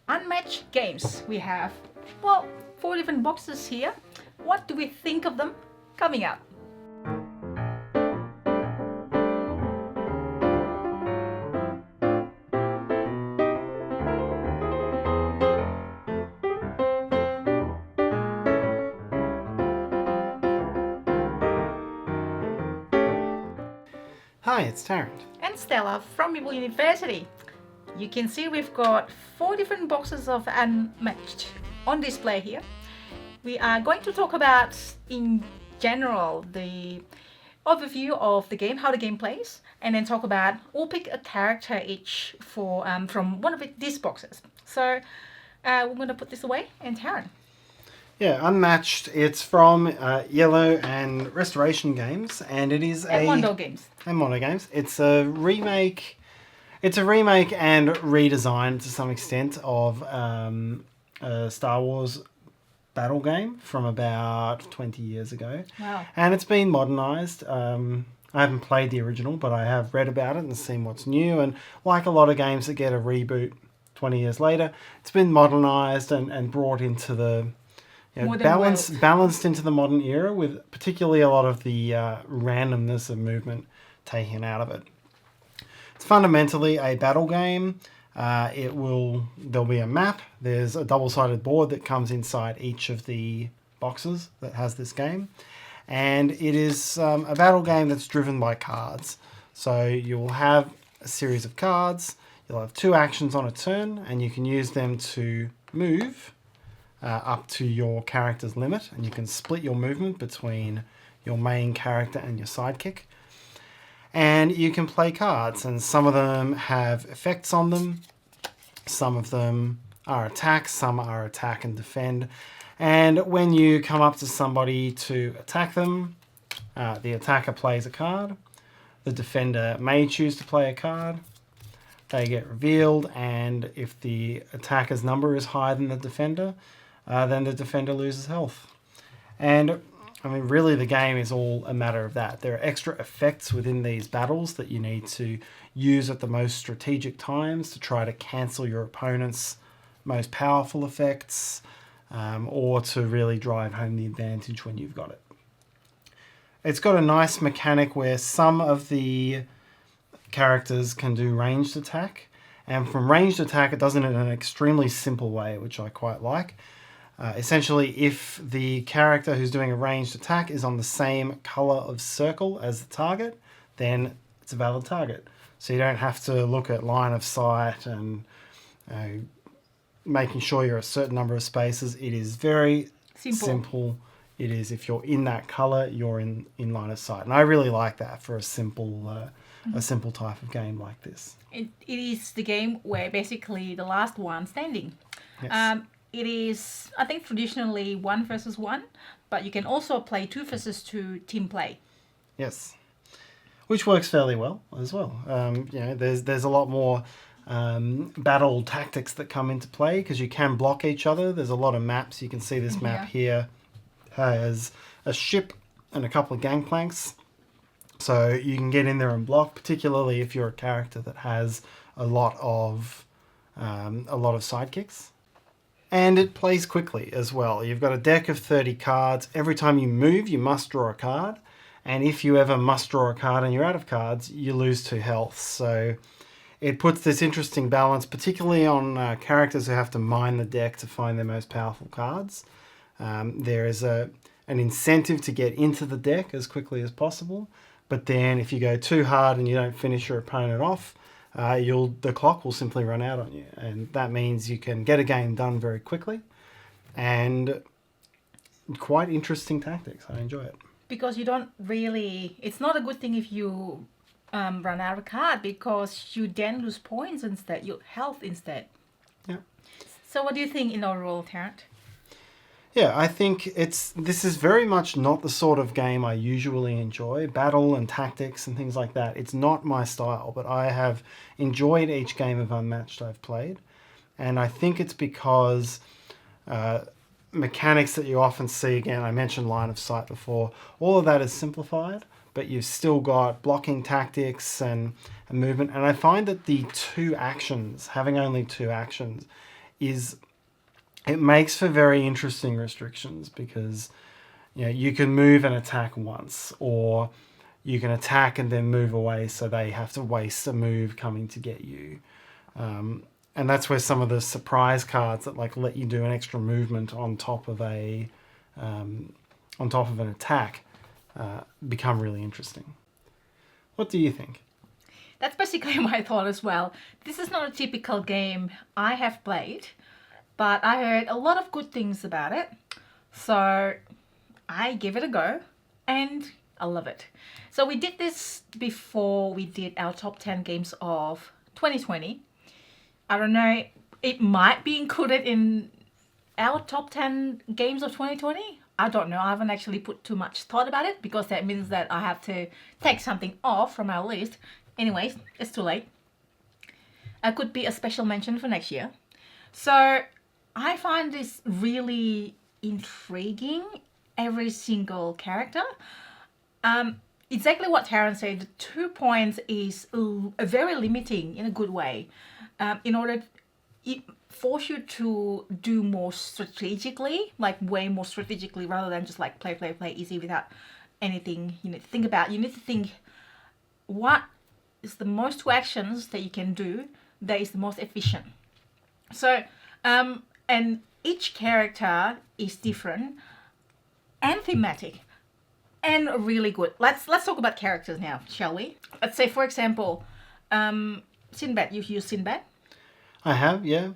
Unmatched games. We have, well, 4 different boxes here. What do we think of them? Coming up. Hi, it's Tarrant. And Stella from Meeple University. You can see we've got 4 different boxes of Unmatched on display here. We are going to talk about, in general, the overview of the game, how the game plays, and then talk about, we'll pick a character each for from one of these boxes. So we're going to put this away, and Tarrant. Yeah, Unmatched. It's from Yellow and Restoration Games, and it is And Mondo Games. And Mondo Games. It's a remake. It's a remake and redesign to some extent of a Star Wars battle game from about 20 years ago. Wow. And it's been modernized. I haven't played the original, but I have read about it and seen what's new. And like a lot of games that get a reboot 20 years later, it's been modernized and brought into the balanced into the modern era, with particularly a lot of the randomness of movement taken out of it. It's fundamentally a battle game. There'll be a map. There's a double-sided board that comes inside each of the boxes that has this game, and it is a battle game that's driven by cards. So you'll have a series of cards. You'll have 2 actions on a turn, and you can use them to move up to your character's limit, and you can split your movement between your main character and your sidekick. And you can play cards, and some of them have effects on them. Some of them are attacks, some are attack and defend. And when you come up to somebody to attack them, the attacker plays a card. The defender may choose to play a card. They get revealed, and if the attacker's number is higher than the defender, then the defender loses health. And I mean, really, the game is all a matter of that. There are extra effects within these battles that you need to use at the most strategic times to try to cancel your opponent's most powerful effects, or to really drive home the advantage when you've got it. It's got a nice mechanic where some of the characters can do ranged attack, and from ranged attack it does it in an extremely simple way, which I quite like. Essentially, if the character who's doing a ranged attack is on the same color of circle as the target, then it's a valid target. So you don't have to look at line of sight and making sure you're a certain number of spaces. It is very simple. It is, if you're in that color, you're in line of sight. And I really like that for a simple type of game like this. It is the game where basically the last one standing. Yes. It is, I think, traditionally 1 versus 1, but you can also play 2 versus 2 team play. Yes, which works fairly well as well. There's a lot more battle tactics that come into play because you can block each other. There's a lot of maps. You can see this map here has a ship and a couple of gangplanks, so you can get in there and block, particularly if you're a character that has a lot of sidekicks. And it plays quickly as well. You've got a deck of 30 cards. Every time you move, you must draw a card. And if you ever must draw a card and you're out of cards, you lose 2 health. So it puts this interesting balance, particularly on characters who have to mine the deck to find their most powerful cards. There is an incentive to get into the deck as quickly as possible. But then if you go too hard and you don't finish your opponent off, the clock will simply run out on you, and that means you can get a game done very quickly, and quite interesting tactics. I enjoy it. Because you don't really, it's not a good thing if you run out of card, because you then lose points instead, your health instead. Yeah. So what do you think in overall, Tarrant? Yeah, I think this is very much not the sort of game I usually enjoy. Battle and tactics and things like that. It's not my style, but I have enjoyed each game of Unmatched I've played. And I think it's because mechanics that you often see, again, I mentioned line of sight before, all of that is simplified, but you've still got blocking tactics and movement. And I find that having only 2 actions, is it makes for very interesting restrictions because you can move and attack once, or you can attack and then move away, so they have to waste a move coming to get you. And that's where some of the surprise cards that let you do an extra movement on top of an attack become really interesting. What do you think? That's basically my thought as well. This is not a typical game I have played, but I heard a lot of good things about it. So I give it a go and I love it. So we did this before we did our top 10 games of 2020. I don't know, it might be included in our top 10 games of 2020. I don't know. I haven't actually put too much thought about it because that means that I have to take something off from our list. Anyways, it's too late. It could be a special mention for next year. So I find this really intriguing, every single character. Exactly what Tarrant said, the 2 points is very limiting in a good way. In order, it force you to do more strategically, way more strategically, rather than just play easy without anything you need to think about. You need to think, what is the most 2 actions that you can do that is the most efficient. So, and each character is different and thematic and really good. Let's talk about characters now, shall we? Let's say, for example, Sinbad. You've used Sinbad? I have, yeah.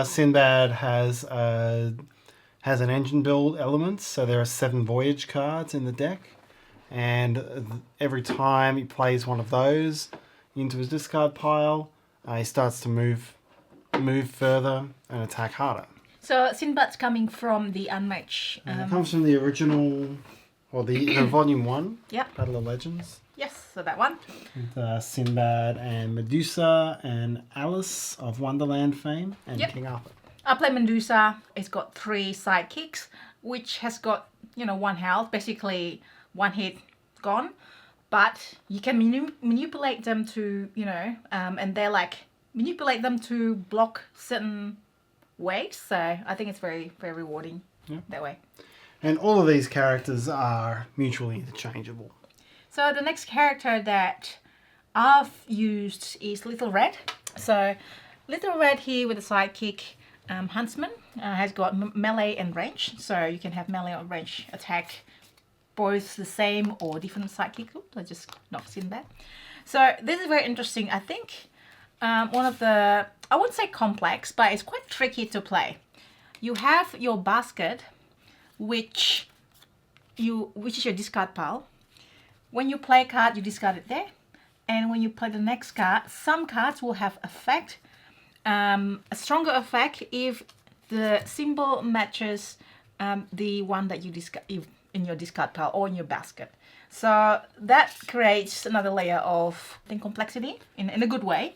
Sinbad has an engine build element, so there are 7 voyage cards in the deck, and every time he plays one of those into his discard pile, he starts to move further and attack harder. So Sinbad's coming from the Unmatched. It comes from the original, or the volume 1, Yep. Battle of Legends. Yes, so that one. With Sinbad and Medusa and Alice of Wonderland fame and Yep. King Arthur. I play Medusa. It's got 3 sidekicks, which has got 1 health, basically 1 hit gone. But you can manipulate them to and they're manipulate them to block certain ways. So I think it's very, very rewarding that way. And all of these characters are mutually interchangeable. So the next character that I've used is Little Red. So Little Red here with a sidekick, Huntsman, has got melee and range. So you can have melee or range attack, both the same or different sidekick. Oops, I just knocked in that. So this is very interesting. I think one of the, I wouldn't say complex, but it's quite tricky to play. You have your basket, which is your discard pile. When you play a card, you discard it there. And when you play the next card, some cards will have effect, a stronger effect if the symbol matches the one that you discard in your discard pile or in your basket. So that creates another layer of complexity in a good way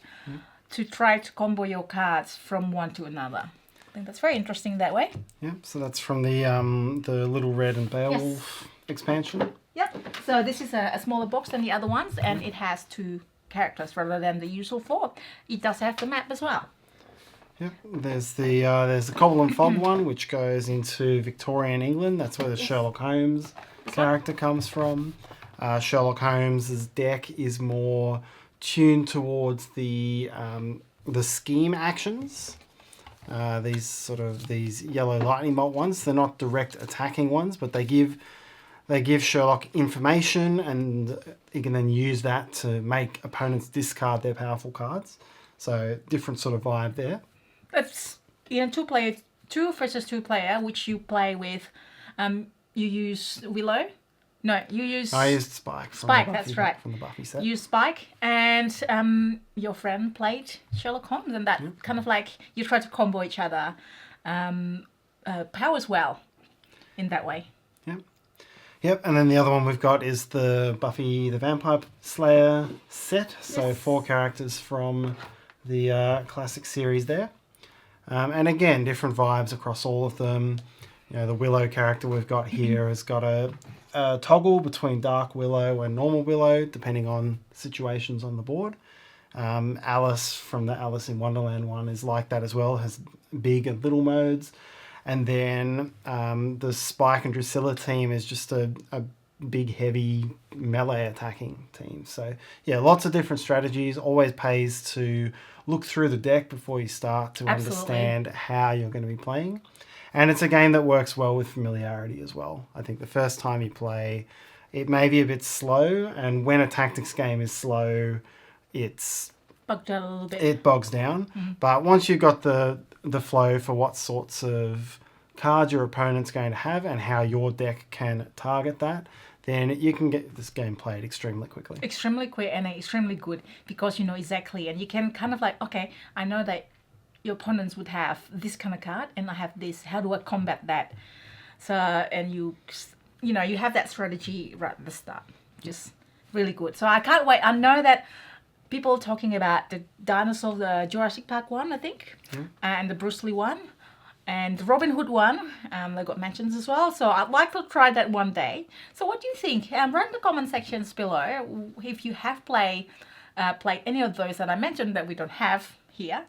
to try to combo your cards from one to another. I think that's very interesting that way. Yeah, so that's from the Little Red and Beowulf expansion. Yep. So this is a smaller box than the other ones, and it has 2 characters rather than the usual 4. It does have the map as well. Yeah, there's the Cobble and Fog one, which goes into Victorian England. That's where the Sherlock Holmes character comes from. Sherlock Holmes's deck is more tuned towards the scheme actions. These yellow lightning bolt ones. They're not direct attacking ones, but they give Sherlock information, and he can then use that to make opponents discard their powerful cards. So different sort of vibe there. It's 2 versus 2 player, which you play with. You use Willow. No, you use. I used Spike. Spike, that's right. From the Buffy set. You use Spike, and your friend played Sherlock Holmes, and that kind of you try to combo each other powers well in that way. Yep, and then the other one we've got is the Buffy the Vampire Slayer set. So 4 characters from the classic series there. And again, different vibes across all of them. The Willow character we've got here has got a toggle between Dark Willow and Normal Willow, depending on situations on the board. Alice from the Alice in Wonderland one is like that as well, has big and little modes. And then the Spike and Drusilla team is just a big, heavy melee attacking team. So yeah, lots of different strategies. Always pays to look through the deck before you start to understand how you're going to be playing. And it's a game that works well with familiarity as well. I think the first time you play, it may be a bit slow, and when a tactics game is slow, it's Bugged out a little bit. it bogs down. But once you've got the flow for what sorts of cards your opponent's going to have and how your deck can target that, then you can get this game played extremely quickly. Extremely quick and extremely good, because you know exactly, and you can kind of like, okay, I know that your opponents would have this kind of card and I have this. How do I combat that? So, and you have that strategy right at the start. Just really good. So I can't wait. I know that people talking about the dinosaur, the Jurassic Park one, I think, and the Bruce Lee one, and the Robin Hood one. They got mentions as well. So I'd like to try that one day. So what do you think? Write in the comment sections below if you have played any of those that I mentioned that we don't have here.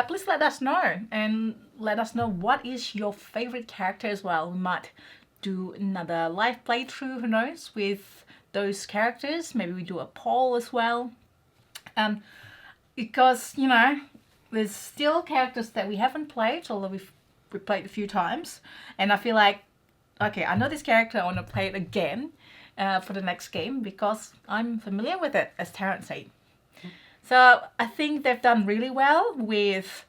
Please let us know, and let us know what is your favorite character as well. We might do another live playthrough, who knows, with those characters. Maybe we do a poll as well. Because, you know, there's still characters that we haven't played, although we've played a few times. And I feel like, okay, I know this character, I want to play it again for the next game because I'm familiar with it, as Tarrant said. So I think they've done really well with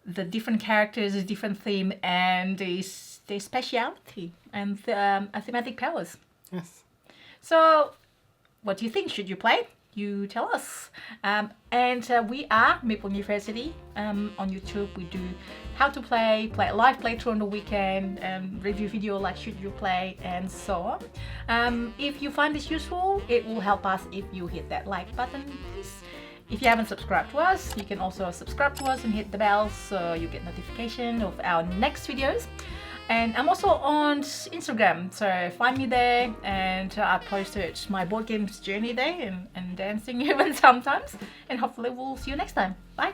the different characters, the different theme, and their speciality and thematic powers. Yes. So what do you think? Should you play? You tell us. And we are Meeple University on YouTube. We do how to play a live playthrough on the weekend, review video like should you play, and so on. If you find this useful, it will help us if you hit that like button, please. If you haven't subscribed to us, you can also subscribe to us and hit the bell so you get notification of our next videos. And I'm also on Instagram, so find me there, and I posted my board games journey there and dancing even sometimes. And hopefully we'll see you next time. Bye!